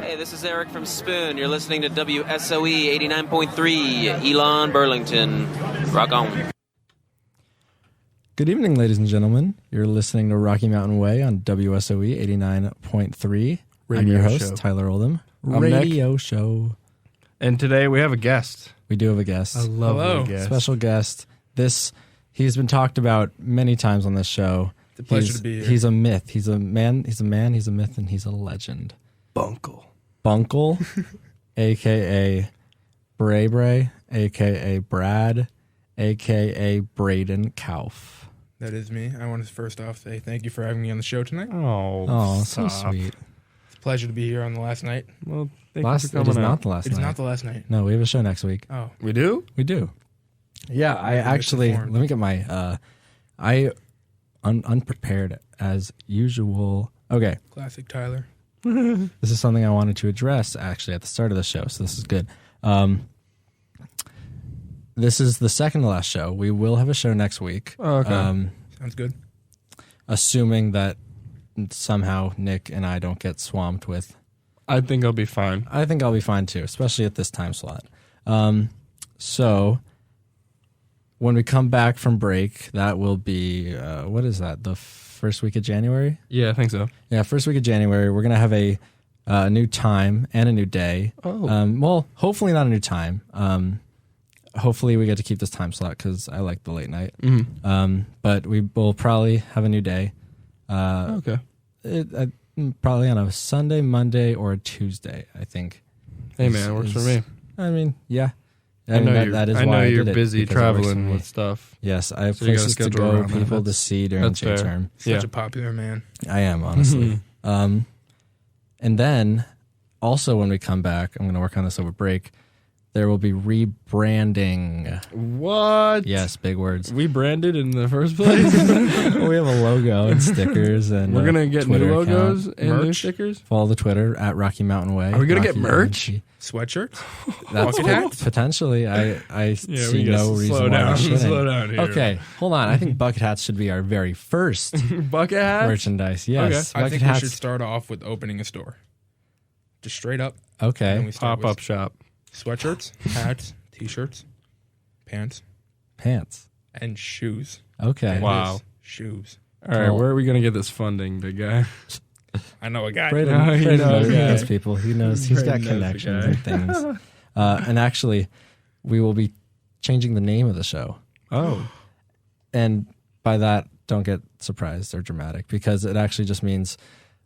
Hey, this is Eric from Spoon. You're listening to WSOE 89.3, Elon, Burlington. Rock on. Good evening, ladies and gentlemen. You're listening to Rocky Mountain Way on WSOE 89.3. I'm your host, show. Tyler Oldham. I'm Radio Nick. show. And today we have a guest. We do have a guest. A lovely guest. Special guest. He's been talked about many times on this show. It's a pleasure to be here. He's a myth. He's a man, he's a myth, and he's a legend. Bunkle, a.k.a. Bray Bray, a.k.a. Brad, a.k.a. Braden Kauf. That is me. I want to first off say thank you for having me on the show tonight. Oh, so sweet. It's a pleasure to be here on the last night. Well, thank It you is for coming not out. the last It is night. not the last night. No, we have a show next week. Oh, We do? We do. Yeah, I actually, let misinformed. me get my, unprepared as usual. Okay, classic Tyler. this is something I wanted to address actually at the start of the show, so this is good. This is the second to last show. We will have a show next week. Oh, okay. Sounds good. Assuming that somehow Nick and I don't get swamped with. I think I'll be fine. I think I'll be fine too, especially at this time slot. So when we come back from break, that will be, what is that, the first week of January? Yeah, I think so. Yeah, first week of January. We're going to have a new time and a new day. Oh. Well, hopefully not a new time. Hopefully we get to keep this time slot because I like the late night. Mm-hmm. But we will probably have a new day. Okay. Probably on a Sunday, Monday, or a Tuesday, I think. Hey, man, works for me. I mean, yeah. I know why you're I did it, busy because it works for me. with stuff. Yes, I have So you gotta places to schedule go, around that. people to That's- see during that's J fair. term. Such Yeah. a popular man. I am, honestly. And then, also when we come back, I'm going to work on this over break, there will be rebranding. What? Yes, big words. We branded in the first place? We have a logo and stickers, and We're going to get Twitter new logos account. and new Merch. stickers? Follow the Twitter at Rocky Mountain Way. Are we gonna get Rocky merch? MT. Sweatshirts? That's Bucket hats? potentially. I see we no gotta reason slow why down. I shouldn't. Slow down here. Okay, hold on. I think bucket hats should be our very first Bucket hats? merchandise. Yes, I bucket think we hats. should start off with opening a store. Just straight up. And Okay, we start Pop-up with shop. sweatshirts, hats, t-shirts, pants, pants. and shoes. Okay. And Wow. his shoes. All right, Well- where are we going to get this funding, big guy? I know a guy. Braden, No, he Braden knows knows, he the knows guy. people. He knows. He's got Braden knows the connections guy. and things. And actually, we will be changing the name of the show. Oh. And by that, don't get surprised or dramatic, because it actually just means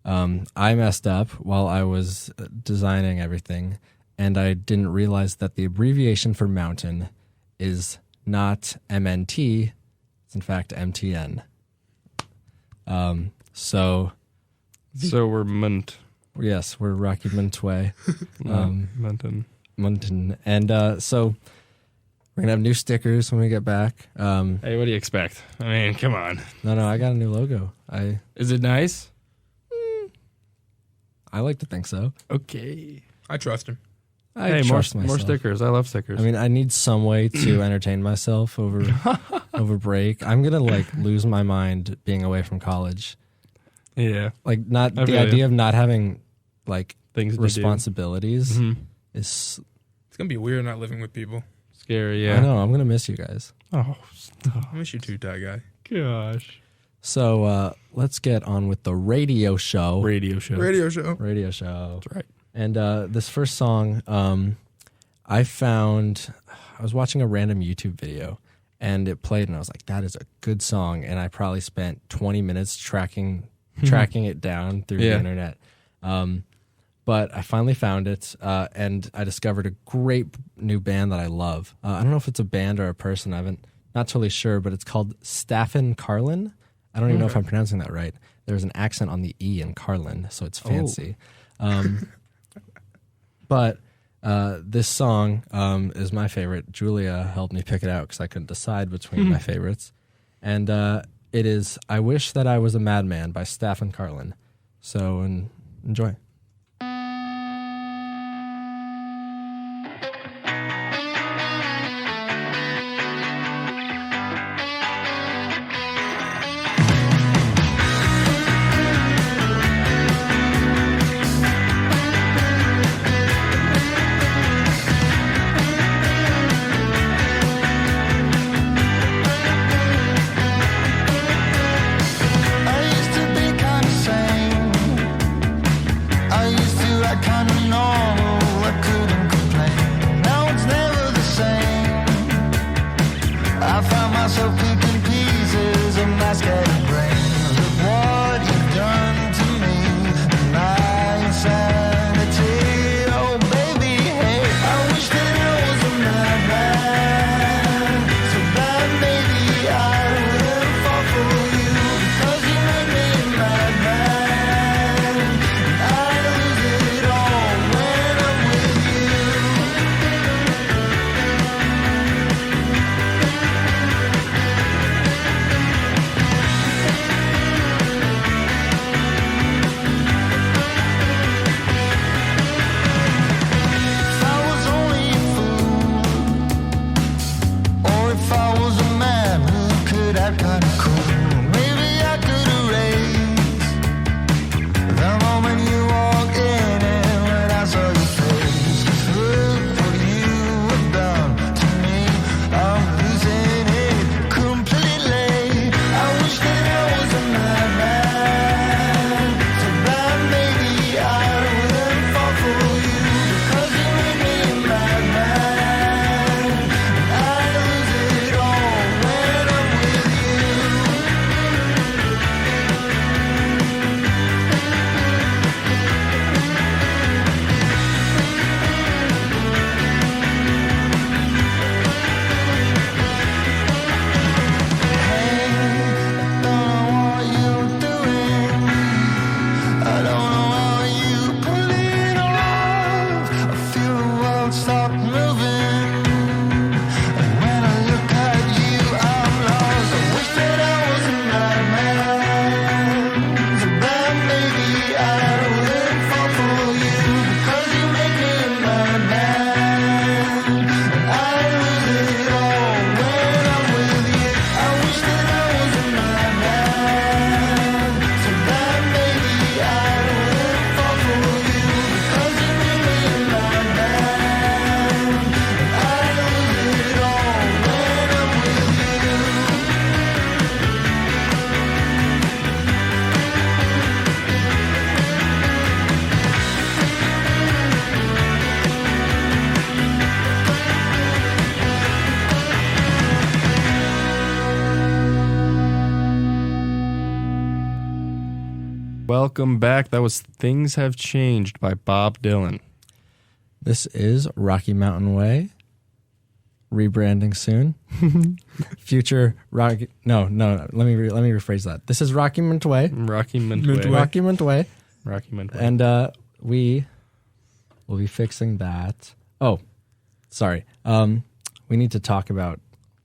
I messed up while I was designing everything, and I didn't realize that the abbreviation for mountain is not MNT, it's in fact MTN. So So we're Munt. yes, we're RockyMtnWay. Munton. Mountain. And so we're gonna have new stickers when we get back. Hey, what do you expect? I mean, come on. No, I got a new logo. Is it nice? I like to think so. Okay. I trust him. I Hey, more trust myself. stickers. I love stickers. I mean, I need some way to entertain myself over break. I'm gonna lose my mind being away from college. yeah. Like, not I the feel idea you. of not having Things to responsibilities do. is. It's going to be weird not living with people. Scary, I yeah. know. I'm gonna miss you guys. Oh, stop. I miss you too, Ty guy. Gosh. So let's get on with the radio show. Radio show. Radio show. Radio show. That's right. And this first song, I was watching a random YouTube video, and it played, and I was like, that is a good song. And I probably spent 20 minutes tracking it down through the internet. But I finally found it, and I discovered a great new band that I love. I don't know if it's a band or a person. Not totally sure, but it's called Staffen Carlin. I don't even know if I'm pronouncing that right. There's an accent on the E in Carlin, so it's fancy. But this song is my favorite. Julia helped me pick it out because I couldn't decide between my favorites. And it is I Wish That I Was a Madman by Staffen Carlin. So enjoy. welcome back. That was Things Have Changed by Bob Dylan. This is Rocky Mountain Way. Rebranding soon. Future Rocky. No. Let me rephrase that. This is RockyMtnWay. RockyMtnWay. RockyMtnWay. And we will be fixing that. Oh, sorry. We need to talk about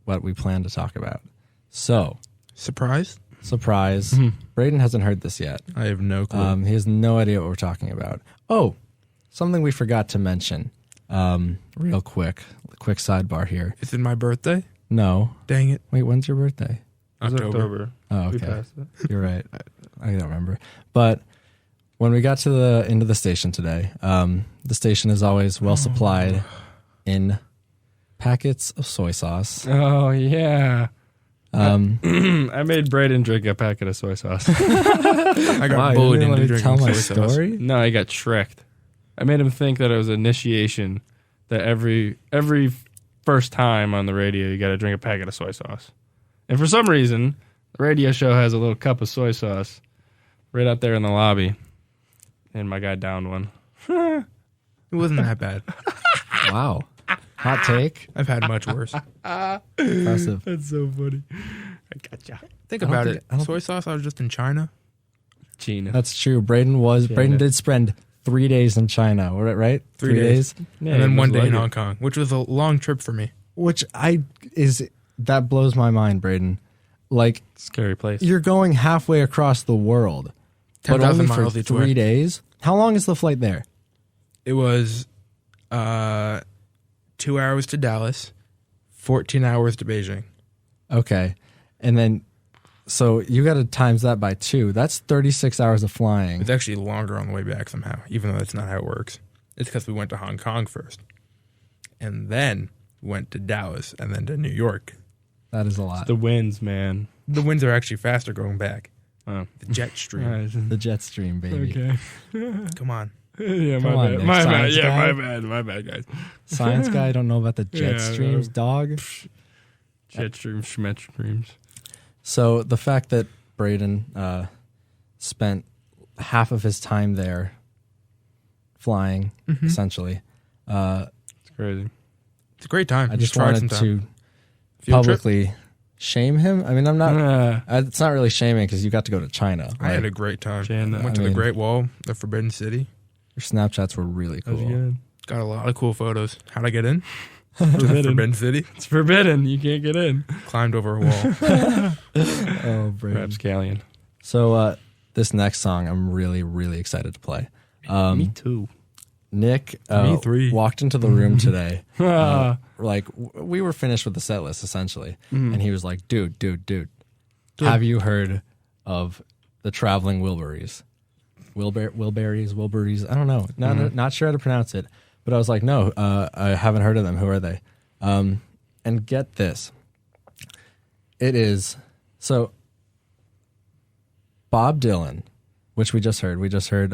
what we plan to talk about. So, Surprise? Braden hasn't heard this yet. I have no clue. He has no idea what we're talking about. Oh, something we forgot to mention. Real quick sidebar here. Is it my birthday? No. Dang it. Wait, when's your birthday? October. Oh, We okay. passed it. You're right. I don't remember. But when we got to the end of the station today, the station is always well supplied in packets of soy sauce. Oh, yeah. I made Braden drink a packet of soy sauce. I got Wow, you bullied didn't let into me tell drinking my soy sauce. story. No, I got tricked. I made him think that it was initiation, that every first time on the radio you got to drink a packet of soy sauce. And for some reason, the radio show has a little cup of soy sauce right out there in the lobby. And my guy downed one. It wasn't that bad. Wow. Hot take. I've had much worse. Impressive. That's so funny. I gotcha. Think I don't about think- it. I don't Soy sauce, I was just in China. Gina. That's true. Braden did spend 3 days in China, right? 3 days. Yeah, And then it one was day in like Hong it. Kong, which was a long trip for me. That blows my mind, Braden. Like, Scary place. you're going halfway across the world, but 10,000 only for miles each 3 way. days. How long is the flight there? It was 2 hours to Dallas, 14 hours to Beijing. Okay. And then, so you got to times that by 2. That's 36 hours of flying. It's actually longer on the way back somehow, even though that's not how it works. It's because we went to Hong Kong first, and then went to Dallas, and then to New York. That is a lot. The winds, man. The winds are actually faster going back. Oh. The jet stream. The jet stream, baby. Okay. Come on. Yeah, Come on, bad. Nick. My bad. Science Yeah, guy. my bad, guys. Science guy, don't know about the jet Yeah, streams, dog. Jet streams, schmet streams. So the fact that Braden spent half of his time there flying, essentially, It's crazy. It's a great time. I just try it wanted sometime. to Field trip? publicly shame him. I mean, I'm not. It's not really shaming because you got to go to China. I had Like, a great time. China. Went to I the mean- Great Wall, the Forbidden City. your Snapchats were really That was cool. good. Got a lot of cool photos. How'd I get in? To the Forbidden City. It's forbidden. You can't get in. Climbed over a wall. Oh, Braden. Rapscallion. So this next song, I'm really, really excited to play. Me too. Nick Me three. walked into the room today. Ah. We were finished with the set list essentially, and he was like, "Dude, have you heard of the Traveling Wilburys? Wilburys? I don't know. Not sure how to pronounce it, but I was like, no, I haven't heard of them. Who are they? And get this, it is so Bob Dylan, which we just heard. We just heard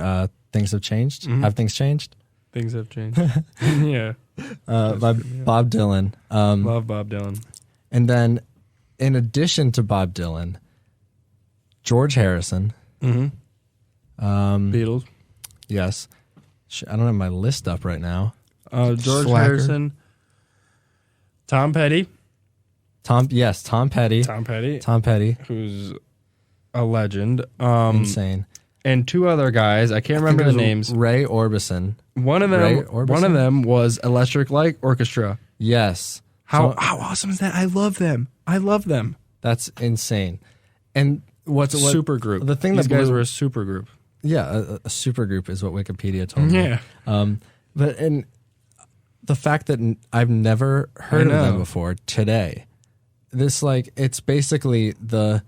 Things Have Changed. Have things changed? Things have changed. Yeah. By Bob Dylan. Love Bob Dylan. And then, in addition to Bob Dylan, George Harrison. Beatles. Yes. I don't have my list up right now. George Slacker. Harrison. Tom Petty. Tom Petty. Tom Petty. Tom Petty. Who's a legend. Insane. And two other guys. I can't remember the names. Ray Orbison. One of Ray them. Orbison? One of them was Electric Light Orchestra. Yes. How So- awesome is that? I love them. I love them. That's insane. And what's Super group. The thing These that guys blew- were a super group. Yeah, a super group is what Wikipedia told me. Yeah. But and the fact that I've never heard of them know. before today, this it's basically the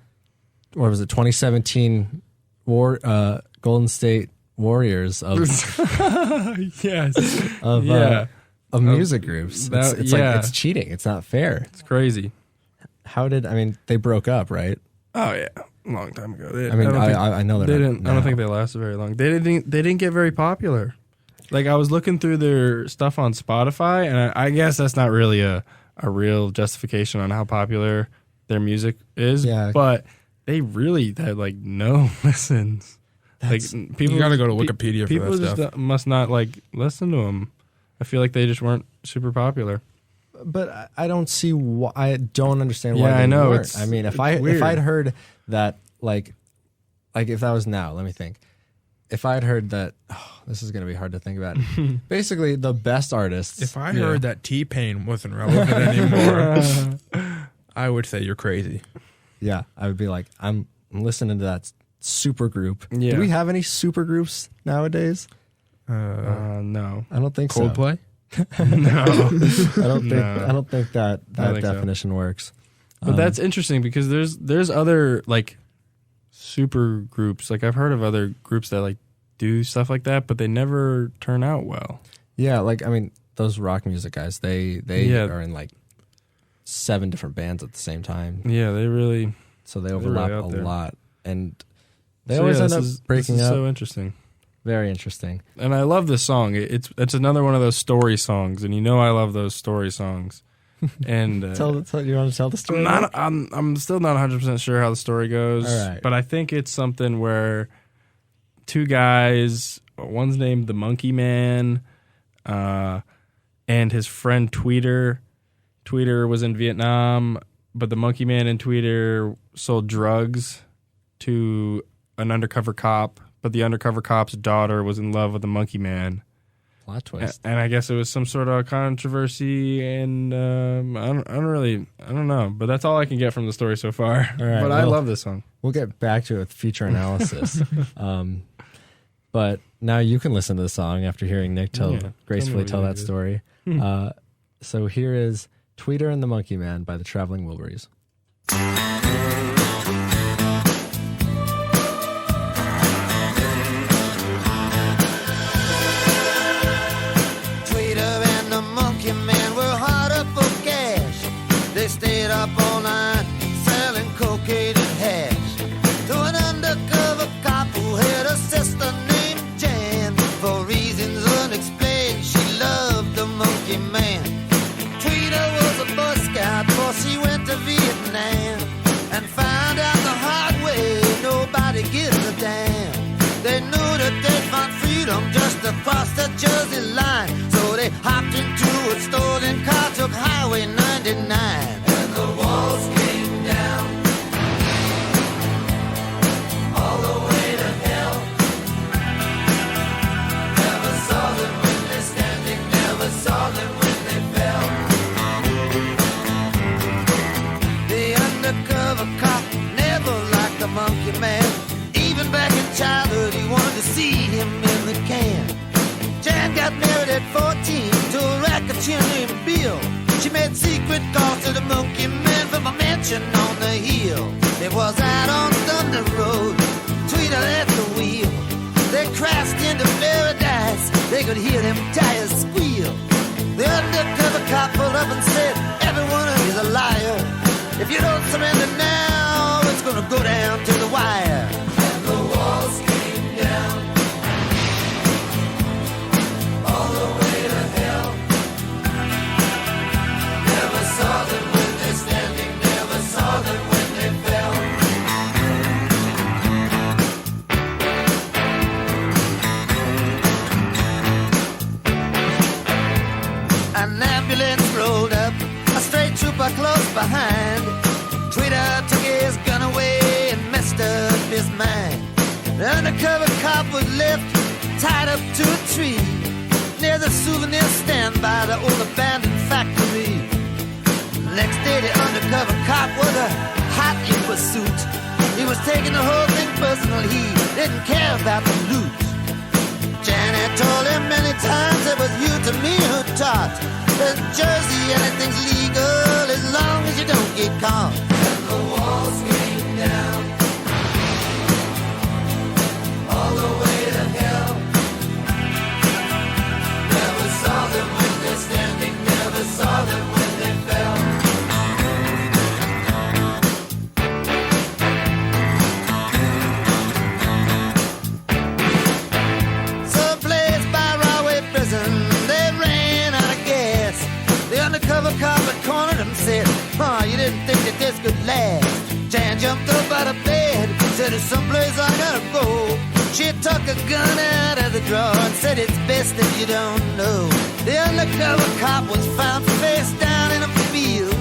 2017 Golden State Warriors of Yes. of music groups. that- It's yeah. it's cheating. It's not fair. It's crazy. They broke up, right? Oh yeah, a long time ago. They, I mean, don't think- I know they they're didn't. not I don't now. think they lasted very long. They didn't get very popular. Like I was looking through their stuff on Spotify, and I guess that's not really a real justification on how popular their music is. Yeah. But they really had no listens. People You gotta go to Wikipedia for people that just stuff. must not listen to them. I feel like they just weren't super popular. But I don't see why. I don't understand why. Yeah, they I know, weren't. it's- I mean, it's if I'd weird. heard that, like if that was now, let me think. If I'd heard that, this is going to be hard to think about. Basically, the best artists. If I heard that T-Pain wasn't relevant anymore, I would say you're crazy. Yeah, I would be like, I'm listening to that super group. Yeah. Do we have any super groups nowadays? No. I don't think Coldplay? No. so. No. I don't think that I don't think so. definition works. But that's interesting because there's other like super groups. Like I've heard of other groups that like do stuff like that, but they never turn out well. Yeah, like I mean, those rock music guys, they are in like 7 different bands at the same time. Yeah, they really. So they overlap out a there. lot, and they So always yeah, end up this breaking is up. So interesting. Very interesting. And I love this song. It's another one of those story songs, and you know I love those story songs. And Tell you want to tell the story? I'm still not 100% sure how the story goes. All right. But I think it's something where 2 guys, one's named the Monkey Man, and his friend Tweeter. Tweeter was in Vietnam, but the Monkey Man and Tweeter sold drugs to an undercover cop, but the undercover cop's daughter was in love with the Monkey Man. Plot twist. And I guess it was some sort of controversy, and I don't know, but that's all I can get from the story so far. All right, but I well, love this song. We'll get back to it with future analysis. But now you can listen to the song after hearing Nick gracefully tell that story. So here is Tweeter and the Monkey Man by the Traveling Wilburys. Tweeter and the Monkey Man were hard up for cash. They stayed up all night selling cocaine and hash to an undercover cop who had a sister named Jan. For reasons unexplained, she loved the Monkey Man. Tweeter was a Boy Scout before she went to Vietnam and found out the hard way nobody gives a damn. They knew that they'd find freedom just across the Jersey line. So they hopped into a stolen car, took Highway 99. And the walls came down all the way to hell. Never saw them when they're standing, never saw them when they fell. The undercover cop never liked the Monkey Man. Even back in childhood, he wanted to see him in the can. Jan got married at 14 to a racketeer named Bill. She made secret calls to the Monkey Man from a mansion on the hill. It was out on Thunder Road, Tweeter at the wheel. They crashed into paradise, they could hear them tires squeal. The undercover cop pulled up and said, everyone is a liar. If you don't surrender now, it's gonna go down to the wire. And the walls came down all the way to hell. Never saw them when they're standing, never saw them when they fell. An ambulance rolled up, a straight trooper close behind. Tweeter took his gun away and messed up his mind. The undercover cop was left tied up to a tree near the souvenir stand by the old abandoned factory. Next day the undercover cop was a hot in pursuit. He was taking the whole thing personal, he didn't care about the loot. Janet told him many times it was you to me who taught. In Jersey anything's legal as long as you don't get caught. And the walls came down all the way to hell. Never saw them when they're standing, never saw them when they fell. Someplace by Rahway Prison, they ran out of gas. The undercover cop had cornered him and said, oh, you didn't think that this could last. Jan jumped up out of bed, said, there's someplace I gotta go. She took a gun out of the drawer and said it's best if you don't know. The undercover cop was found face down in a field.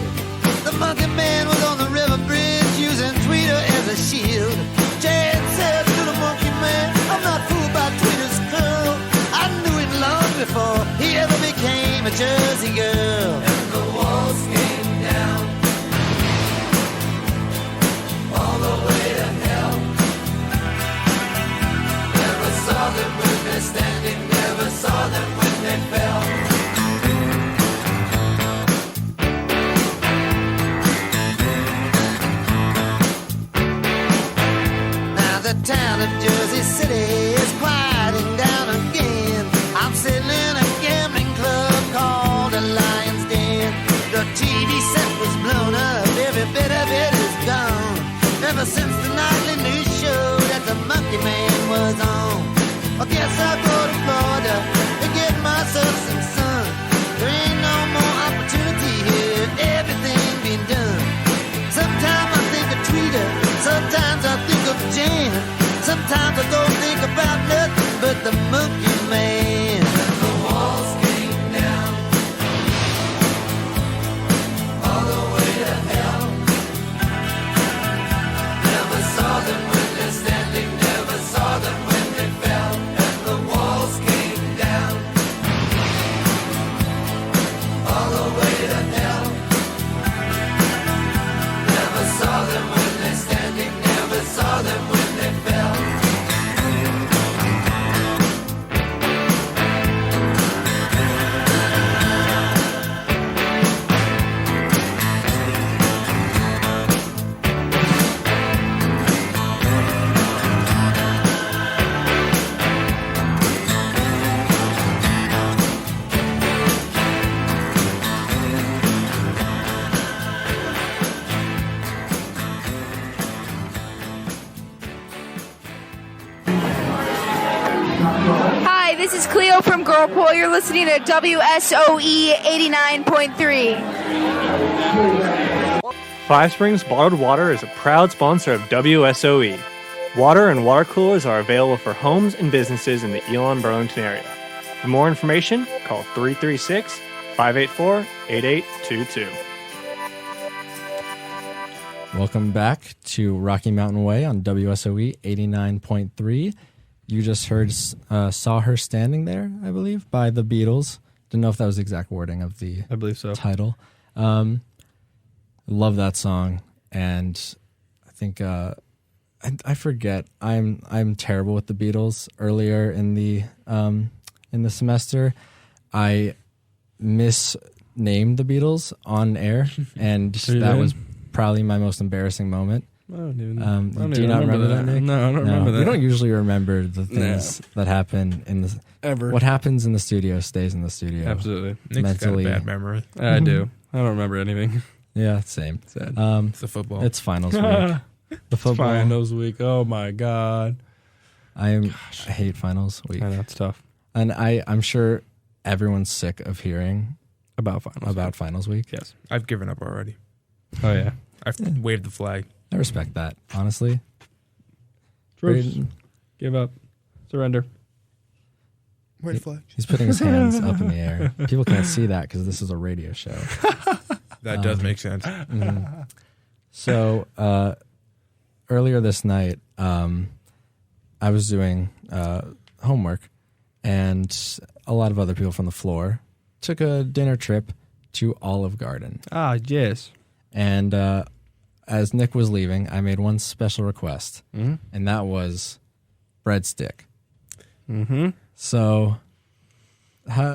The monkey man was on the river bridge using Tweeter as a shield. Jan said to the monkey man, I'm not fooled by Tweeter's curl. I knew it long before he ever became a Jersey girl. And the walls came down all the way to hell. Never saw them when they're standing, never saw them when they fell. Now the town of Jersey City is quieting down again. I'm sitting in a gambling club called a Lion's Den. The TV set was blown up, every bit of it is gone. Ever since the nightly news show that the monkey man was on. I guess I'll go to Florida to get myself some sun. There ain't no more opportunity here, everything been done. Sometimes I think of Tweeter, sometimes I think of Jan. Sometimes I don't think about nothing but the monkey man. And the walls came down all the way to hell. Never saw them when they're standing, never saw them when they fell. And the walls came down all the way to hell. Never saw them when they're standing, never saw them when they fell. Hi, this is Cleo from Girlpool. You're listening to WSOE 89.3. Five Springs Bottled Water is a proud sponsor of WSOE. Water and water coolers are available for homes and businesses in the Elon Burlington area. For more information, call 336-584-8822. Welcome back to Rocky Mountain Way on WSOE 89.3. You just heard Saw Her Standing There, I believe, by the Beatles. Didn't know if that was the exact wording of the I believe so. title. Love that song, and I think I forget. I'm terrible with the Beatles. Earlier in the semester, I misnamed the Beatles on air, and that was probably my most embarrassing moment. I don't even, Do you not remember that, Nick? No, I don't remember that. We don't usually remember the things that happen in the Ever. What happens in the studio stays in the studio. Absolutely. Nick's mentally. got a bad memory. I do. I don't remember anything. Yeah, same. Sad. It's the football. It's finals week. The football. Finals week. Oh my God. I hate finals week, I know, it's tough. and I'm sure everyone's sick of hearing About finals week. Yes. I've given up already. Oh yeah. I've waved the flag. I respect that, honestly. Troops. Braden, Give up. Surrender. Wave flag. he's putting his hands up in the air. People can't see that because this is a radio show. That does make sense. Mhm. So earlier this night, I was doing homework, and a lot of other people from the floor took a dinner trip to Olive Garden. Ah, yes. And as Nick was leaving, I made one special request, and that was breadstick. Mm-hmm. So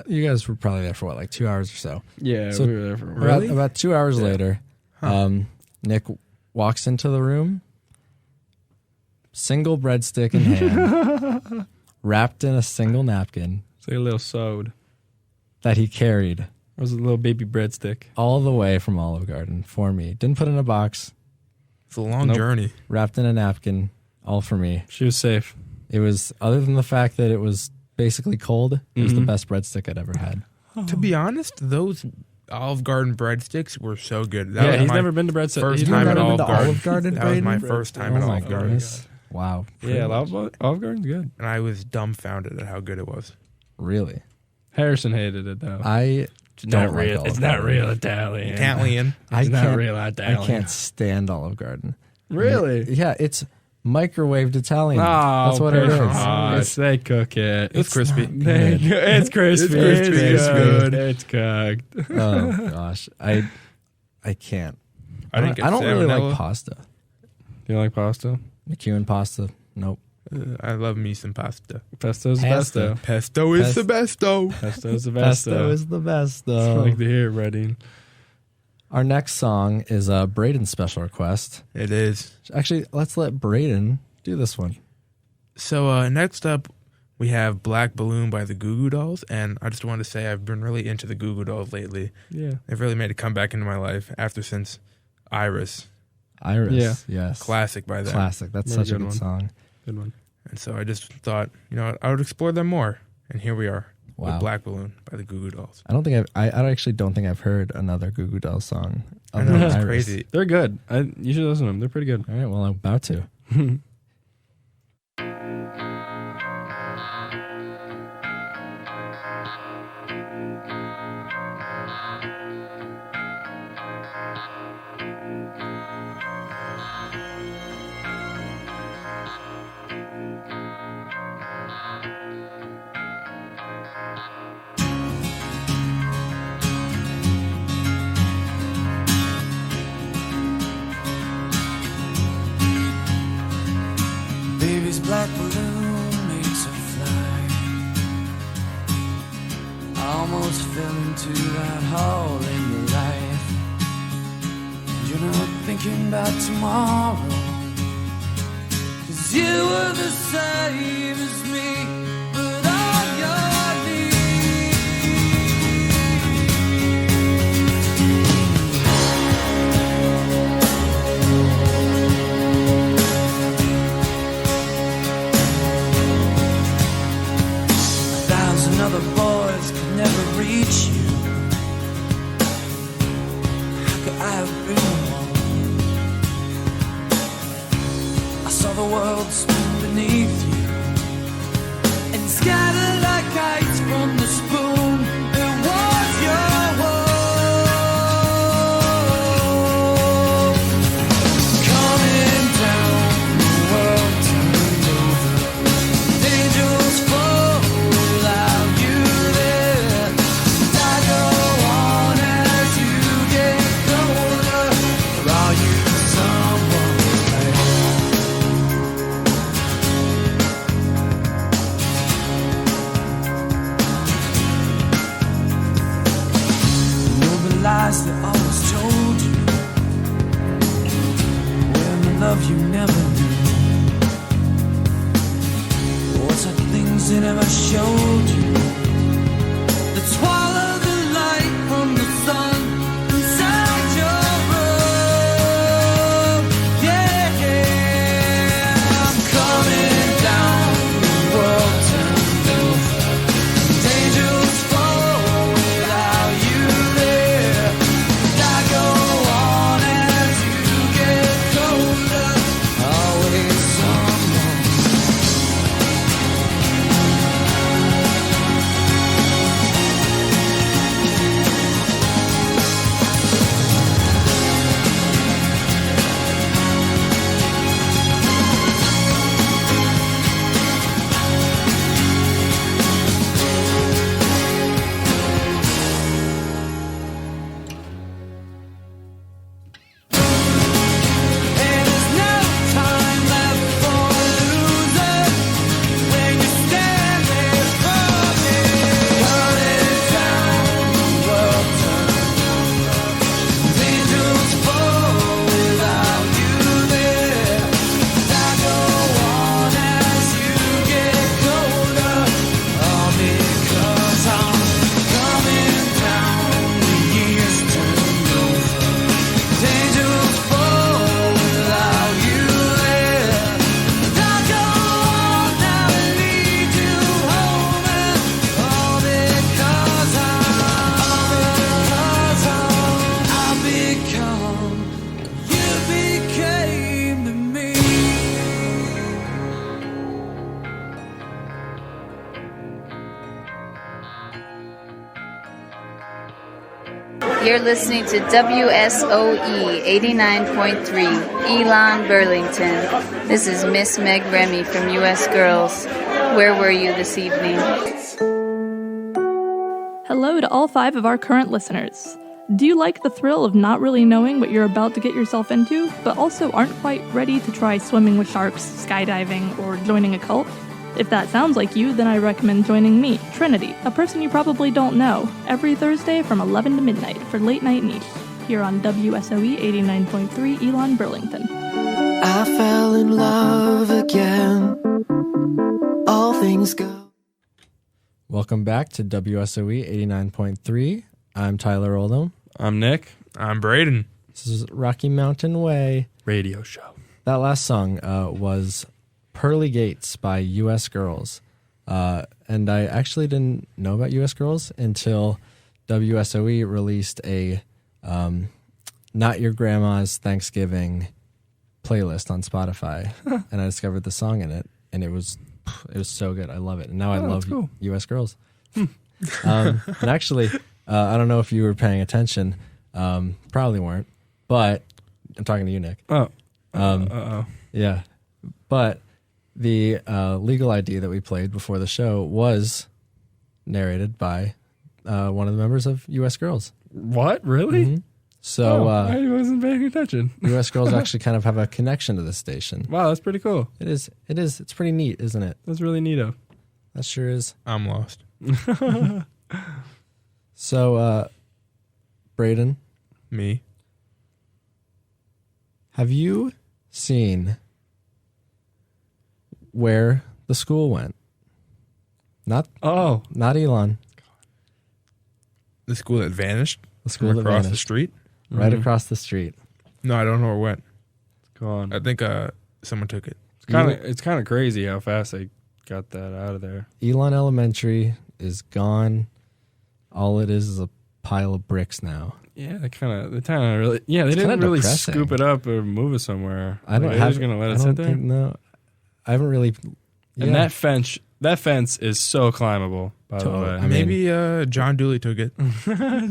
you guys were probably there for, what, like 2 hours or so? Yeah, So we were there for About 2 hours later, Nick walks into the room, single breadstick in hand, wrapped in a single napkin It's like a little sewed. that he carried It was a little baby breadstick. all the way from Olive Garden for me. Didn't put it in a box, It's a long Nope. journey. wrapped in a napkin, all for me. She was safe. It was, other than the fact that it was basically cold, it was the best breadstick I'd ever had. To be honest, those Olive Garden breadsticks were so good. That Yeah, was he's my never been to breadstick. first He's time never at been Olive to Garden. Olive Garden, That was my Braden? first time Oh at my Olive Garden. goodness. Wow. Yeah, privilege. Olive Garden's good. And I was dumbfounded at how good it was. Really? Harrison hated it though. I don't like Olive It's not Garden. real Italian. Italian. It's not can't- real Italian. I can't stand Olive Garden. Really? Yeah, it's microwaved Italian. Oh, That's what it is. gosh, they cook it. It's crispy. It's crispy. It's crispy. It's It's good. good. It's cooked. Oh gosh, I can't. I didn't get I don't really salmonella. like pasta. Do you like pasta? McEwen pasta. Nope. I love me some pasta. Pesto's the Pasta. besto. Pesto is the besto. Pesto's the besto. Pesto is the best I though. like to hear it, Redding. Our next song is Braden's special request. It is. Actually, let's let Braden do this one. So next up, we have Black Balloon by the Goo Goo Dolls. And I just wanted to say I've been really into the Goo Goo Dolls lately. Yeah. They've really made a comeback into my life since Iris. Iris. Yeah. Yes. Classic by them. Classic. That's Very such a good good one. song. Good one. And so I just thought, I would explore them more. And here we are Wow. with Black Balloon by the Goo Goo Dolls. I actually don't think I've heard another Goo Goo Dolls song. I other know, than it's Iris. crazy. They're good. You should listen to them. They're pretty good. All right, well, I'm about to. Baby's black balloon makes her fly. I almost fell into that hole in your life. You're not thinking about tomorrow, 'cause you were the same as me, but on your knees. Other boys could never reach you. How could I have been one? I saw the world spin beneath you and scatter like kites from the spoon. It was your world. Coming down, the world turned over. Angels fall without you there. I go on as you get colder. Or are you someone the lies that always told you, when the love you never knew, what's the things they never showed you, that swallow the light from the sun inside your room. Yeah, I'm coming down, the world turned over. Angels fall without you there. You're listening to WSOE 89.3, Elon, Burlington. This is Miss Meg Remy from US Girls. Where were you this evening? Hello to all 5 of our current listeners. Do you like the thrill of not really knowing what you're about to get yourself into, but also aren't quite ready to try swimming with sharks, skydiving, or joining a cult? If that sounds like you, then I recommend joining me, Trinity, a person you probably don't know, every Thursday from 11 to midnight for Late Night Niche, here on WSOE 89.3 Elon, Burlington. I fell in love again. All things go. Welcome back to WSOE 89.3. I'm Tyler Oldham. I'm Nick. I'm Braden. This is RockyMtnWay Radio show. That last song was Pearly Gates by US Girls. And I actually didn't know about US Girls until WSOE released a Not Your Grandma's Thanksgiving playlist on Spotify. And I discovered the song in it, and it was so good. I love it. And now I love cool. US Girls. And actually, I don't know if you were paying attention. Probably weren't. But I'm talking to you, Nick. Oh. Yeah. But the Legal ID that we played before the show was narrated by one of the members of US Girls. What? Really? Mm-hmm. So I wasn't paying attention. US Girls actually kind of have a connection to this station. Wow, that's pretty cool. It is. It's pretty neat, isn't it? That's really neato. That sure is. I'm lost. So, Braden, Me. have you seen where the school went? Not Elon. The school that vanished? The school from that across the vanished. street? Right across the street. No, I don't know where it went. It's gone. I think someone took it. It's kind of crazy how fast they got that out of there. Elon Elementary is gone. All it is a pile of bricks now. Yeah, they didn't really depressing. scoop it up or move it somewhere. I don't They're have. just gonna let I it sit don't there. think, no, I haven't really. And yeah. that fence is so climbable. By the way, I mean- Maybe John Dooley took it.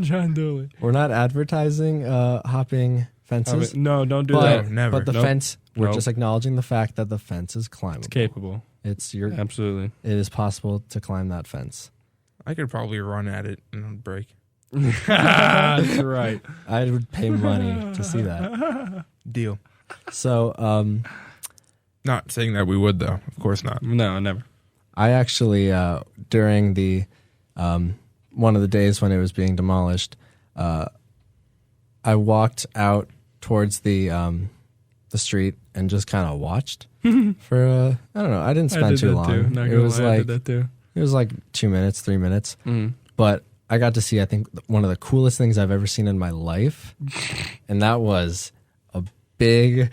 John Dooley. We're not advertising hopping fences. No, don't do but, that. never. But the Nope. fence, we're Nope. just acknowledging the fact that the fence is climbable. It's capable. Absolutely. It is possible to climb that fence. I could probably run at it and it'd break. That's right. I would pay money to see that. Deal. So, Not saying that we would, though. Of course not. No, never. I actually, during the one of the days when it was being demolished, I walked out towards the street and just kind of watched for I don't know. I didn't spend too long. It was I did that too. It was like 2 minutes, 3 minutes. But I got to see, I think, one of the coolest things I've ever seen in my life, and that was a big.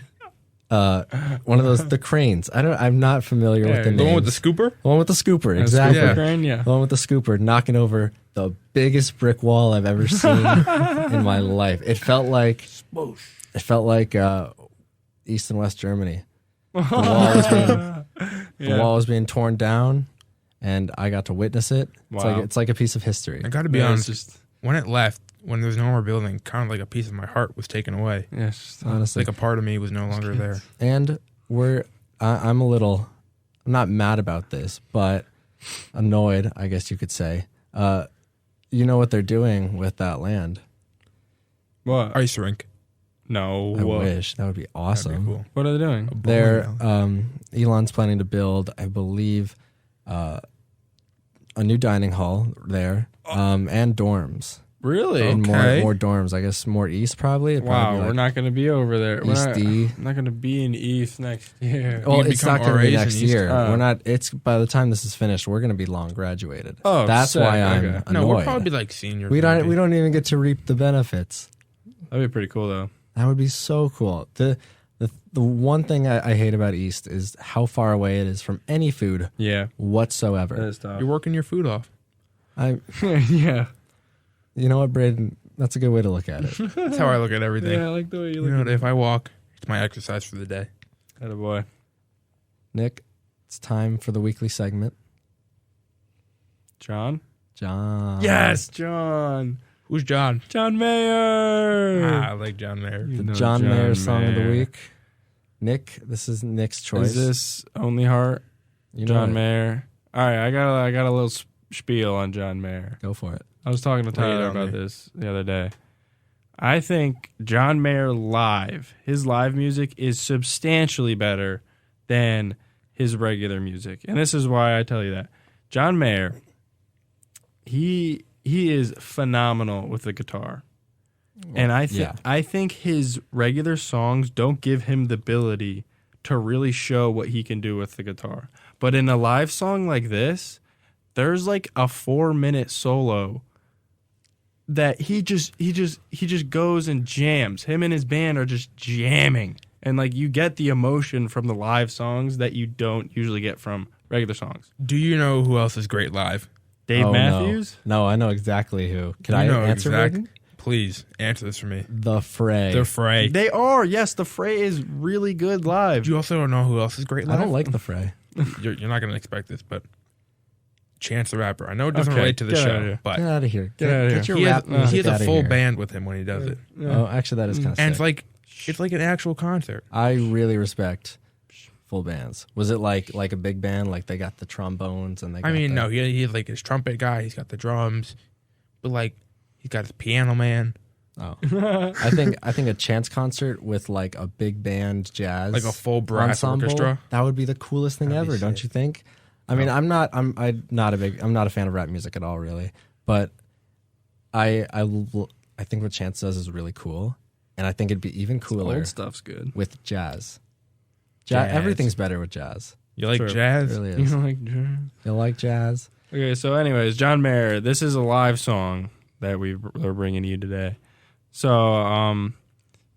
One of those, the cranes. I'm not familiar with the names. The one with the scooper? The one with the scooper, exactly. Scooper crane, yeah. The one with the scooper knocking over the biggest brick wall I've ever seen in my life. It felt like East and West Germany. The wall was being torn down, and I got to witness it. Wow. It's like a piece of history. I got to be honest. When it left, when there's no more building, kind of like a piece of my heart was taken away. Yeah, honestly, like a part of me was no longer there. And I'm not mad about this, but annoyed, I guess you could say. You know what they're doing with that land? What? Ice rink. No. I wish. That would be awesome. That'd be cool. What are they doing? They're Elon's planning to build, I believe, a new dining hall there, and dorms. Really? And Okay. more dorms. I guess more east probably. It'd probably Wow, be we're like not going to be over there. East D. We're not going to be in East next year. Well, You it's become not going to be RAs in next East. year. Oh. We're not. It's by the time this is finished, we're going to be long graduated. Oh, that's sick. why I'm Okay. annoyed. No, we'll probably be like seniors. we maybe. don't even get to reap the benefits. That'd be pretty cool, though. That would be so cool. The one thing I hate about East is how far away it is from any food Yeah. whatsoever. That is tough. You're working your food off. Yeah. You know what, Braden? That's a good way to look at it. That's how I look at everything. Yeah, I like the way you You look know, at it. if I walk, it's my exercise for the day. Attaboy. Nick, it's time for the weekly segment. John? John. Yes, John. Who's John? John Mayer. I like John Mayer. You The know John Mayer song of the Mayer. week. Nick, this is Nick's choice. Is this Only Heart? You know John it. Mayer. All right, I got a little spiel on John Mayer. Go for it. I was talking to Tyler about this the other day. I think John Mayer live, his live music is substantially better than his regular music. And this is why I tell you that. John Mayer, he is phenomenal with the guitar. And I think his regular songs don't give him the ability to really show what he can do with the guitar. But in a live song like this, there's like a 4-minute solo that he just goes and jams. Him and his band are just jamming. And like you get the emotion from the live songs that you don't usually get from regular songs. Do you know who else is great live? Dave Oh, Matthews? No, I know exactly who. Can You I know answer Braden? Please answer this for me. The Fray. The Fray. They are. Yes, the Fray is really good live. You also don't know who else is great live? I don't like The Fray. You're not going to expect this, but Chance the Rapper. I know it doesn't Okay, relate to the get outta show, here. but Get out of here. Get outta here. Get your he rap has, he music has a outta full here. band with him when he does it. Oh, actually, that is kind of And sick. it's like an actual concert. I really respect full bands. Was it like a big band? Like they got the trombones and they got No, he has like his trumpet guy. He's got the drums, but like he's got his piano man, Oh. I think a Chance concert with like a big band jazz, like a full brass ensemble, orchestra. That would be the coolest thing That'd be ever, don't sick. you think? I mean, I'm not a fan of rap music at all, really. But I think what Chance does is really cool, and I think it'd be even cooler Old stuff's good. with jazz. Jazz. Everything's better with jazz. You like True. It jazz? really You is. know, like, You like jazz? okay, so anyways, John Mayer, this is a live song that we're bringing to you today. So,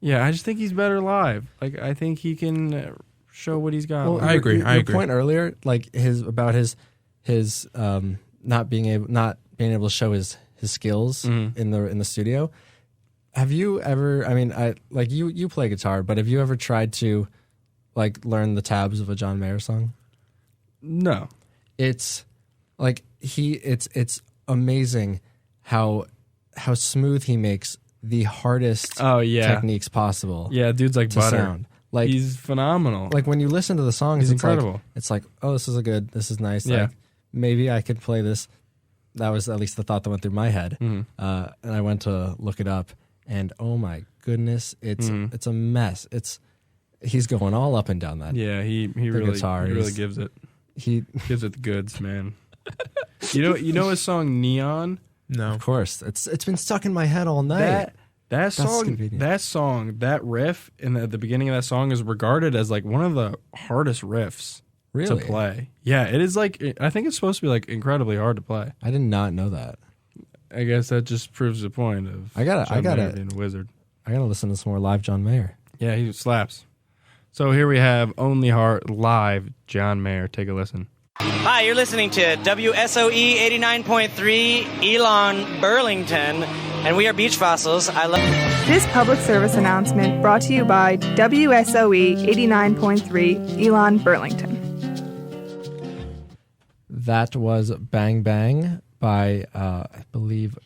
yeah, I just think he's better live. Like, I think he can show what he's got. Well, I agree. Your point earlier, like his not being able to show his skills in the studio. Have you ever? I mean, you play guitar, but have you ever tried to like learn the tabs of a John Mayer song? No. It's like it's amazing how smooth he makes the hardest techniques possible. Yeah, dude's like to butter. sound. Like he's phenomenal. like when you listen to the songs, He's it's like- incredible. it's like, oh, this is nice. Yeah. Like, maybe I could play this. That was at least the thought that went through my head. Mm-hmm. And I went to look it up, and oh my goodness, it's a mess. He's going all up and down that. Yeah, he really guitar he really is- gives it He, gives it the goods, man. you know his song Neon? No. of course, it's been stuck in my head all night. That song, convenient. that riff at the beginning of that song is regarded as like one of the hardest riffs Really? to play. Yeah, it is like I think it's supposed to be like incredibly hard to play. I did not know that. I guess that just proves the point of I gotta being a wizard. I gotta listen to some more live John Mayer. Yeah, he slaps. So here we have Only Heart live, John Mayer. Take a listen. Hi, you're listening to WSOE 89.3 Elon, Burlington, and we are Beach Fossils. I love. This public service announcement brought to you by WSOE 89.3 Elon, Burlington. That was Bang Bang by, I believe,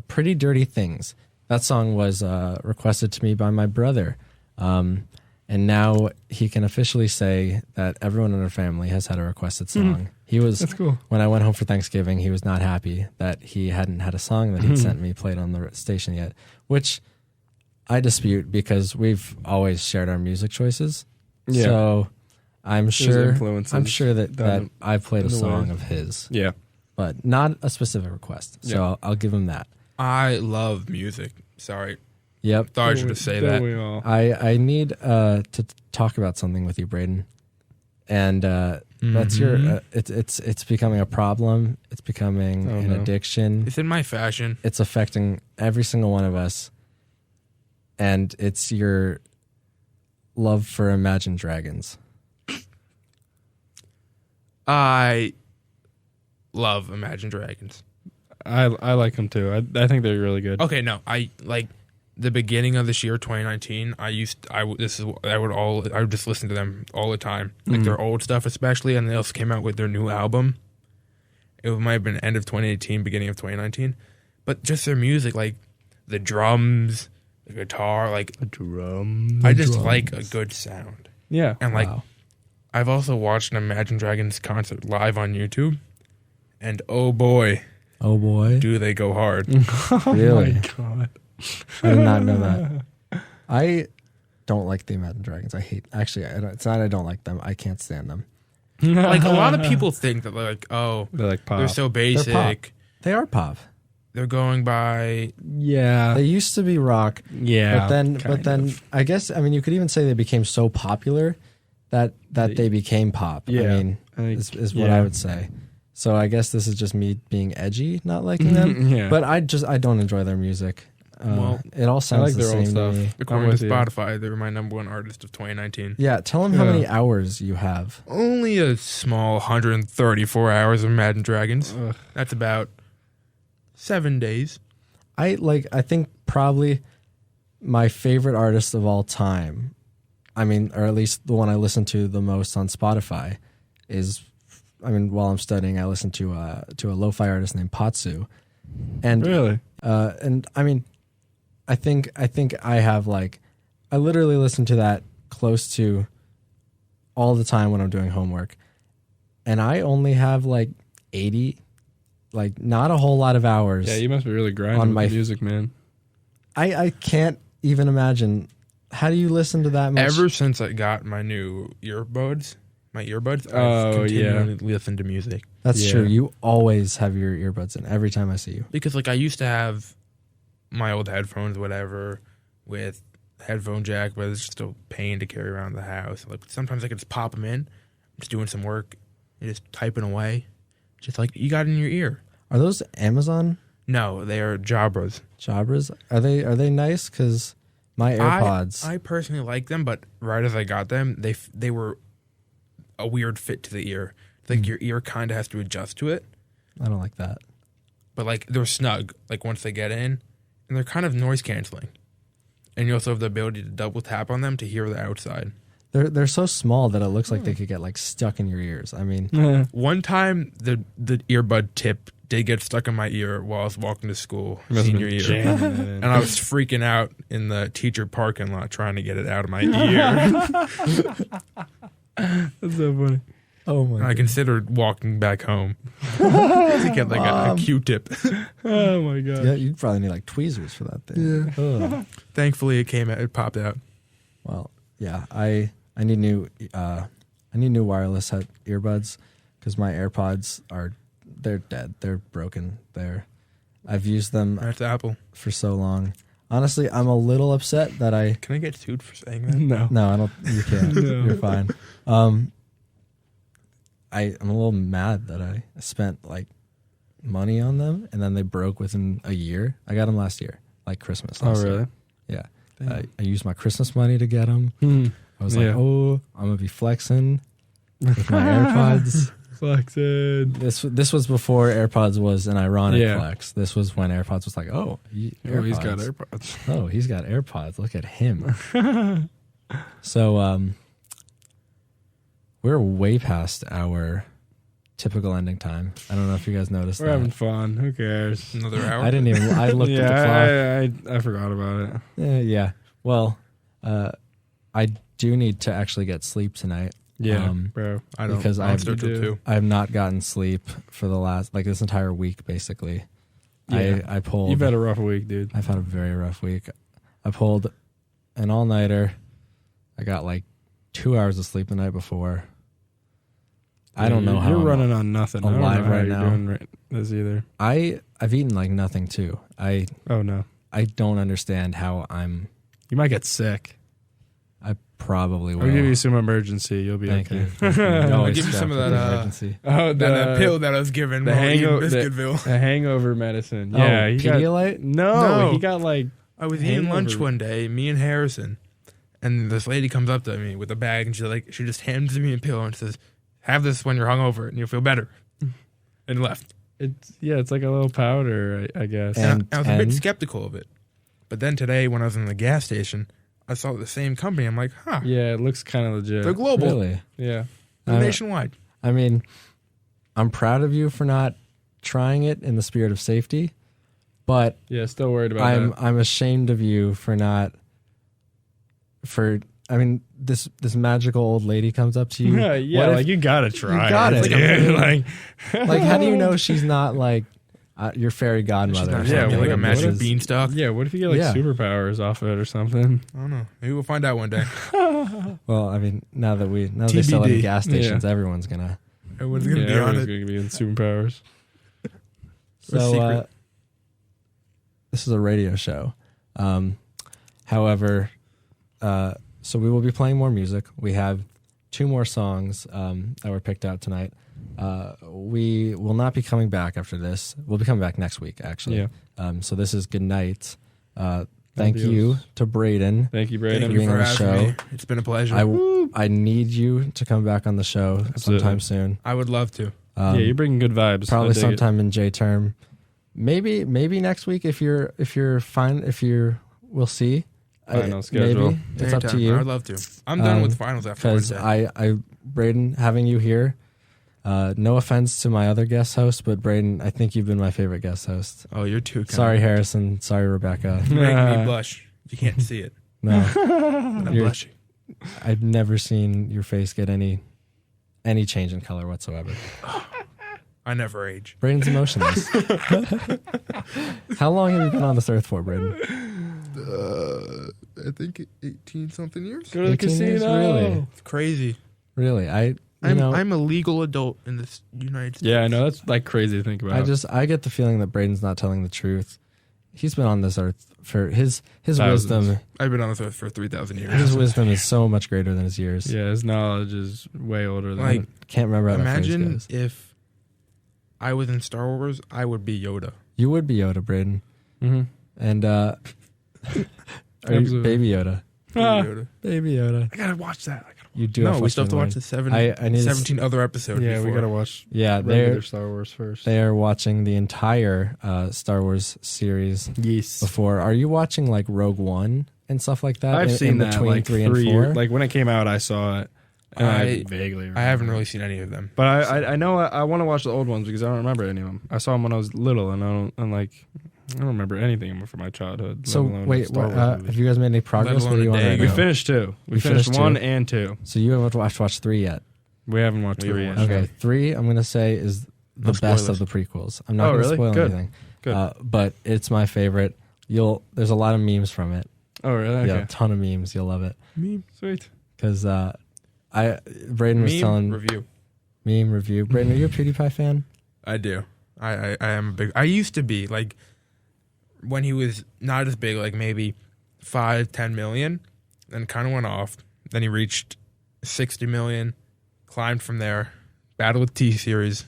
Pretty Dirty Things. That song was requested to me by my brother. And now he can officially say that everyone in our family has had a requested song. He was, That's cool. When I went home for Thanksgiving, he was not happy that he hadn't had a song that he'd sent me played on the station yet, which I dispute because we've always shared our music choices. Yeah. So I'm sure influences that I've played a in a song way. of his, Yeah. but not a specific request. So Yeah. I'll give him that. I love music. Sorry. Yep. Thought I should just say that. We all. I need to talk about something with you, Braden, and that's your. It's becoming a problem. It's becoming an addiction. It's in my fashion. It's affecting every single one of us, and it's your love for Imagine Dragons. I love Imagine Dragons. I like them too. I think they're really good. Okay, no, I like the beginning of this year, 2019. I would just listen to them all the time, like their old stuff especially, and they also came out with their new album. It might have been end of 2018, beginning of 2019, but just their music, like the drums, the guitar, like A drum. I just like a good sound. Yeah. And like, Wow. I've also watched an Imagine Dragons concert live on YouTube, and oh boy, do they go hard. Really? Oh my God. I did not know that. I don't like the Imagine Dragons. I hate. Actually, it's not I don't like them. I can't stand them. Like a lot of people think that like, oh, They're like pop. they're so basic. They're pop. They are pop. They're going by Yeah. They used to be rock. Yeah. But then I guess you could even say they became so popular that they became pop. Yeah. I mean, I think- is what yeah. I would say. So I guess this is just me being edgy, not liking them. Yeah. But I don't enjoy their music. Well, it all sounds like the their old same to stuff. me. according with to you. Spotify, they were my #1 artist of 2019. Yeah, tell them how Yeah. many hours you have. Only a small 134 hours of Imagine Dragons. Ugh. That's about 7 days. I think probably my favorite artist of all time, or at least the one I listen to the most on Spotify is, while I'm studying, I listen to a lo-fi artist named Patsu. And Really? I think I have I literally listen to that close to all the time when I'm doing homework. And I only have 80, not a whole lot of hours. Yeah, you must be really grinding On with my the music, man. I can't even imagine. How do you listen to that much? Ever since I got my new earbuds, I've Oh, continually listened to music. That's Yeah. true. You always have your earbuds in every time I see you. Because I used to have my old headphones, whatever, with headphone jack, but it's just a pain to carry around the house. Sometimes I could just pop them in, I'm just doing some work, and just typing away, just you got it in your ear. Are those Amazon No, they are Jabras. Jabras? Are they nice? Because my AirPods. I personally like them, but right as I got them, they were a weird fit to the ear. Your ear kind of has to adjust to it. I don't like that. But they're snug. Once they get in, and they're kind of noise canceling. And you also have the ability to double tap on them to hear the outside. They're so small that it looks like they could get stuck in your ears. One time, the earbud tip did get stuck in my ear while I was walking to school Must have senior been year, jamming it in. and I was freaking out in the teacher parking lot trying to get it out of my ear. That's so funny. Oh my! I considered walking back home to get a Q-tip. Oh my god. Yeah, you'd probably need tweezers for that thing. Yeah. Thankfully, it popped out. Well, yeah, I need new wireless earbuds because my AirPods they're dead. They're broken. I've used them That's Apple. for so long. Honestly, I'm a little upset that I. Can I get sued for saying that? No. No, I don't. You can't. No. You're fine. I'm a little mad that I spent money on them and then they broke within a year. I got them last year, Christmas. Oh last really? year. Yeah. I used my Christmas money to get them. I was Yeah. I'm gonna be flexing with my AirPods. Flexing. This was before AirPods was an ironic Yeah. flex. This was when AirPods was He's got AirPods. Oh, he's got AirPods. Look at him. So, we're way past our typical ending time. I don't know if you guys noticed We're that. having fun. Who cares? Another hour? I didn't even. I looked at the clock. I forgot about it. Yeah. Well, I do need to actually get sleep tonight. Yeah, bro. I don't. Because I'll I've- start till 2. I have not gotten sleep for the last this entire week. Basically, Yeah. I pulled. You've had a rough week, dude. I've had a very rough week. I pulled an all-nighter. I got 2 hours of sleep the night before. I don't know how you're I'm running on nothing. I don't alive know how right you're now. doing this either. I've eaten nothing too. Oh no, I don't understand how I'm. you might get sick. I probably will. I'll give you some emergency. You'll be Thank okay. you. Thank you. You always give you some strap of for that, the emergency. Oh, That pill that I was given the while eating hangover, Biscuitville. the hangover medicine. Oh, Yeah, he got, Pedialyte? no, No. he got I was eating lunch hangover. one day, me and Harrison, and this lady comes up to me with a bag, and she just hands me a pill and says, "Have this when you're hungover, and you'll feel better," and left. It's like a little powder, I guess. And- I was a bit skeptical of it, but then today when I was in the gas station, I saw the same company. I'm like, huh, Yeah, it looks kind of legit. they're global, Really? Yeah. they're nationwide. I mean, I'm proud of you for not trying it in the spirit of safety, But Yeah, still worried about that. I'm ashamed of you for not. I mean, this magical old lady comes up to you. Yeah, like you gotta try. You got it. Like, how do you know she's not like your fairy godmother? She's not like a magic What beanstalk. yeah, what if you get like superpowers off it or something? I don't know. Maybe we'll find out one day. Well, I mean, now they sell it in gas stations, everyone's gonna. Everyone's gonna be on everyone's it. gonna be in superpowers. So this is a radio show. However, so we will be playing more music. We have 2 more songs that were picked out tonight. We will not be coming back after this. We'll be coming back next week, actually. Yeah. So this is good night. Thank you to Braden. Thank you, Braden. Thank you being for on the having show. me. It's been a pleasure. I need you to come back on the show sometime soon. I would love to. Yeah, you're bringing good vibes. Probably I dig it. sometime in J term. Maybe next week if you're fine. We'll see. Final schedule. Maybe it's up to Anytime. you. I would love to. I'm done with finals after Because Wednesday. Braden, having you here. No offense to my other guest host, but Braden, I think you've been my favorite guest host. Oh, you're too kind. Sorry, Harrison. Sorry, Rebecca. You make me blush. You can't see it. No, But I'm blushing. I've never seen your face get any change in color whatsoever. I never age. Braden's emotionless. How long have you been on this earth for, Braden? I think 18 something years. Go to the 18 years? casino. Really? It's crazy. Really? I'm a legal adult in this United States. Yeah, I know. That's like crazy to think about. I get the feeling that Braden's not telling the truth. He's been on this earth for his Thousands. wisdom. I've been on this earth for 3,000 years. His wisdom is so much greater than his years. Yeah, his knowledge is way older than. Like, Can't remember how that phrase imagine goes. if I was in Star Wars, I would be Yoda. You would be Yoda, Braden. Mm-hmm. And are you Absolutely. Baby Yoda? Yoda. Baby Yoda. I gotta watch that. You do. No, have we still have to learn. watch the I need to 17 other episodes. Yeah, before. we gotta watch. Yeah, regular Star Wars first. they are watching the entire Star Wars series Yes. before. Are you watching like Rogue One and stuff like that? I've seen in that between like 3 and 4. years. Like when it came out, I saw it. And I vaguely remember. I haven't really seen any of them. But I know I want to watch the old ones because I don't remember any of them. I saw them when I was little, and I don't remember anything from my childhood. So let alone wait, Star Wars have movies. you guys made any progress? alone What do you a want day right ago. We now? finished 2. We finished finished 1 2. and 2. So you haven't watched 3 yet. We haven't watched 3 yet. Okay, 3. I'm gonna say is the No best of spoilers. the prequels. I'm not Oh, gonna really? spoil Good. anything. Good. But it's my favorite. There's a lot of memes from it. Oh, really? Okay. Yeah, a ton of memes. You'll love it. Sweet. Because Braden was telling review. meme review. Braden, are you a PewDiePie fan? I do. I am a big. I used to be like when he was not as big, like maybe 5-10 million, then kind of went off. Then he reached 60 million, climbed from there, battled with T Series.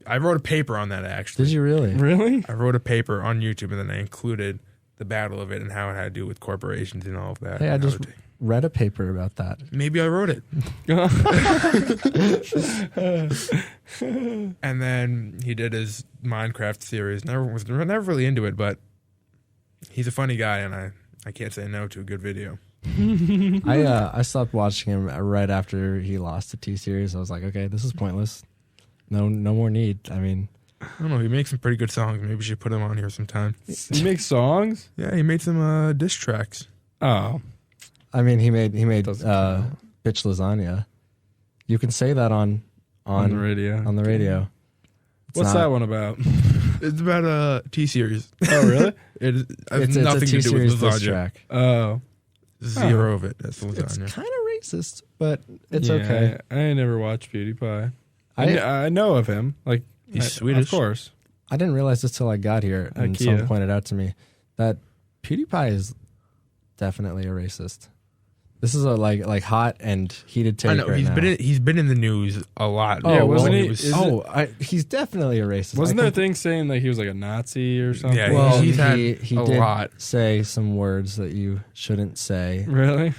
I wrote a paper on that actually. Did you really? Really? I wrote a paper on YouTube and then I included the battle of it and how it had to do with corporations and all of that. Hey, I And how just it- read a paper about that. maybe I wrote it. And then he did his Minecraft series. Was never really into it, but he's a funny guy, and I can't say no to a good video. I stopped watching him right after he lost the T Series. I was like, okay, this is pointless. No more need. I mean, I don't know. He makes some pretty good songs. Maybe we should put him on here sometime. You make songs? Yeah, he made some diss tracks. Oh. he made Doesn't count. bitch lasagna. You can say that on On the radio. On the radio. It's What's not- that one about? It's about a T Series. Oh, really? It has It's nothing a to do T-Series with diss lasagna. track. Oh. Zero of it. That's It's lasagna. kind of racist, but it's Yeah, okay. I never watched PewDiePie. I- I know of him. Like He's Swedish. Of course. I didn't realize this till I got here, and IKEA. someone pointed out to me that PewDiePie is definitely a racist. This is a like hot and heated take I know right he's now. been in the news a lot. Yeah, wasn't Well, he- was- is he's definitely a racist. Wasn't I there a think- thing saying like he was like a Nazi or something? Yeah, Well, he's had he a did lot. say some words that you shouldn't say, Really?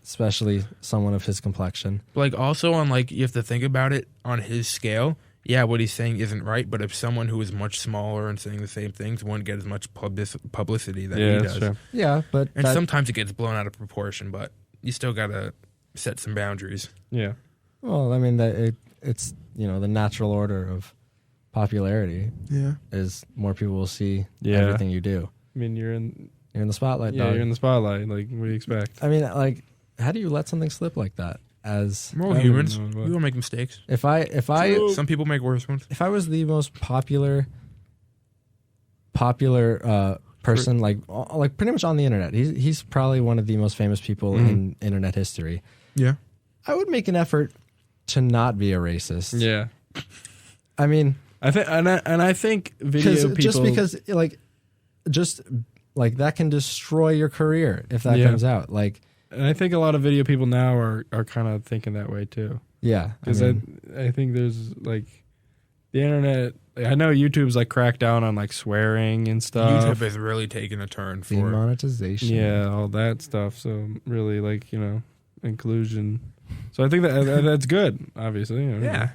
especially someone of his complexion. like also on like you have to think about it on his scale. Yeah, what he's saying isn't right, but if someone who is much smaller and saying the same things won't get as much publicity that Yeah, he that's does. true. Yeah, but And that- sometimes it gets blown out of proportion, but you still gotta set some boundaries. Yeah. well, I mean that it's the natural order of popularity. Yeah. Is more people will see Yeah. everything you do. I mean, you're in the spotlight. Yeah, dog. you're in the spotlight. Like, what do you expect? I mean, like, how do you let something slip like that? As We're all humans. We all make mistakes. If I some people make worse ones. If I was the most popular person, like pretty much on the internet, he's probably one of the most famous people in internet history. Yeah, I would make an effort to not be a racist. Yeah, I mean, I think video people just because that can destroy your career if that comes out. Like, and I think a lot of video people now are kind of thinking that way too. Yeah, because I think there's like the internet. I know YouTube's like cracked down on like swearing and stuff. YouTube has really taken a turn for demonetization. Yeah, all that stuff. So really, like, inclusion. So I think that's good. Obviously, yeah.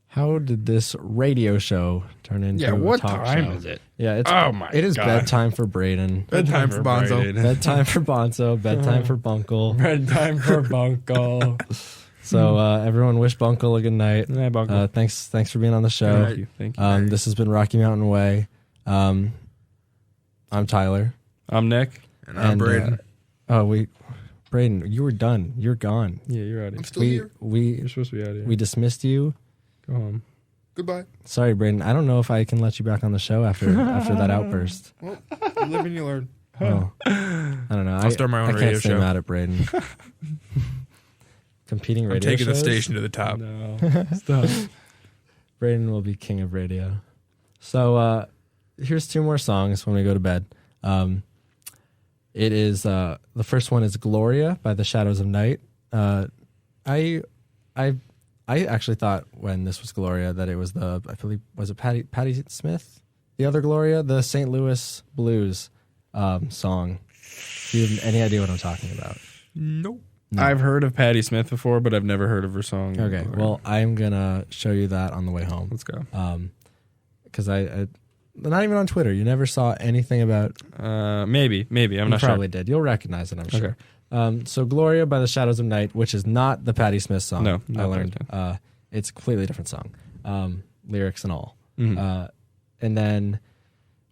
How did this radio show turn into what a talk time show? is it? Yeah, it is bedtime for Braden. Bedtime for Bonzo. Bedtime for Bonzo. Bedtime for Bunkle. Bedtime for Bunkle. So everyone wish Bunkle a good night. Hey, Bunkle. Thanks for being on the show. Thank you. This has been Rocky Mountain Way. I'm Tyler. I'm Nick. And I'm Braden. Braden, you were done. You're gone. Yeah, you're out of here. I'm still here. You're supposed to be out of here. We dismissed you. Go home. Goodbye. Sorry, Braden. I don't know if I can let you back on the show after that outburst. Well, you live and you learn. Oh. I don't know. I'll start my own I radio can't stay show. mad at Braden. Competing radio I'm taking shows? the station to the top. No. Stop. Braden will be king of radio. So here's two more songs when we go to bed. It is the first one is Gloria by the Shadows of Night. I actually thought when this was Gloria that it was I believe, was it Patti Smith? The other Gloria, the St. Louis Blues song. Do you have any idea what I'm talking about? Nope. No. I've heard of Patti Smith before, but I've never heard of her song. Okay, well, I'm gonna show you that on the way home. Let's go. Because I not even on Twitter. You never saw anything about. Maybe. I'm not sure. You probably did. You'll recognize it, I'm sure. So Gloria by the Shadows of Night, which is not the Patti Smith song. No, I learned. It's a completely different song, lyrics and all. Mm-hmm. And then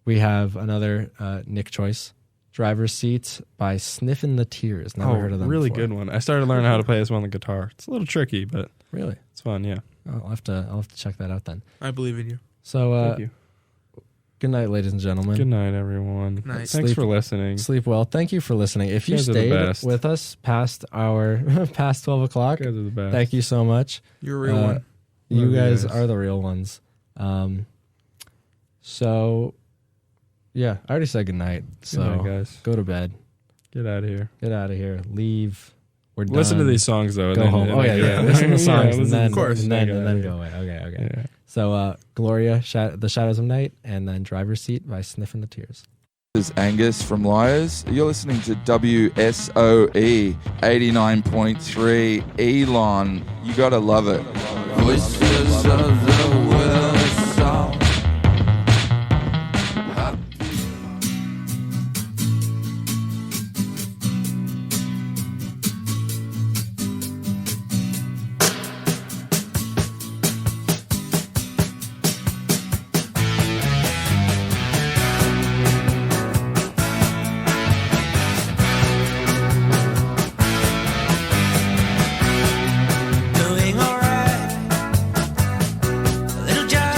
we have another Nick choice. Driver's Seat by Sniffin' the Tears. Never heard of them really before. good one. I started learning how to play this one on the guitar. It's a little tricky, but really, it's fun. Yeah. Oh, I'll have to check that out then. I believe in you. So, Thank you. Good night, ladies and gentlemen. Good night, everyone. Night. Thanks for listening. Sleep well. Thank you for listening. If you guys are the stayed best. with us past 12 o'clock, You guys are the best. thank you so much. You're a real one. You Love you guys guys. are the real ones. So, yeah, I already said good night. So, night, guys. go to bed. Get out of here. Get out of here. Leave. We're done. Listen to these songs though. Go and home. then, Oh yeah. Listen to the songs and then, of course. and then go away. Okay. Yeah. So, Gloria, The Shadows of Night, and then Driver's Seat by Sniffin' the Tears. This is Angus from Liars. You're listening to WSOE 89.3 Elon. You gotta love it. Voices of the Wilson. Doing alright, a little job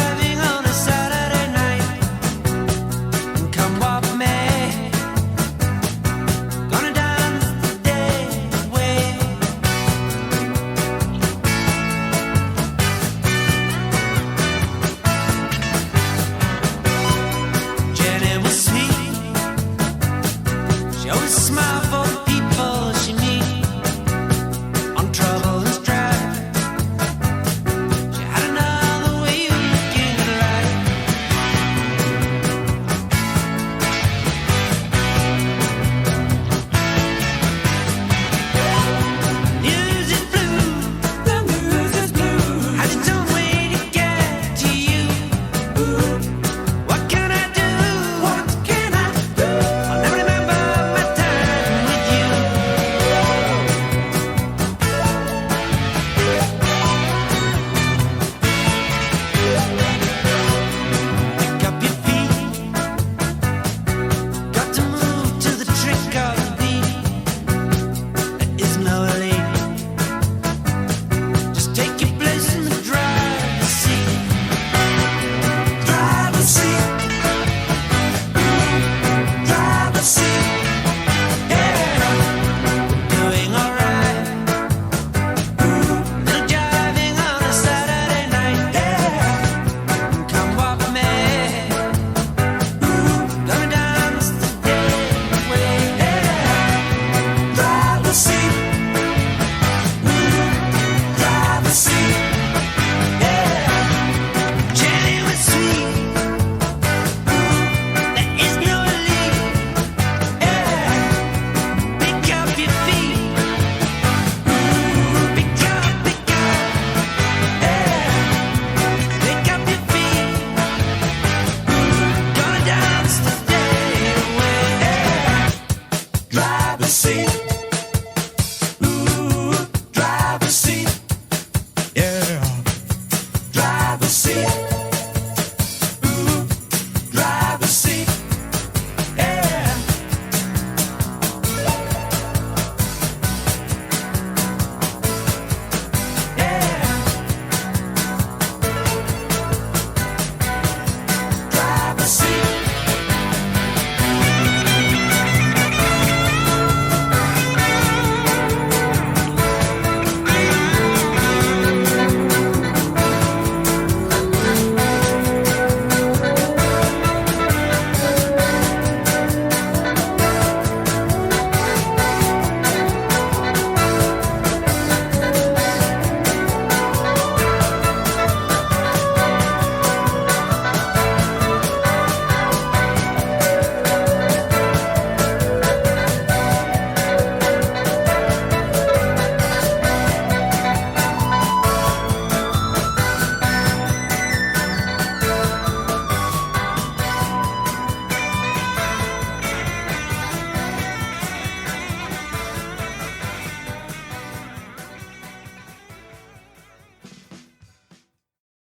see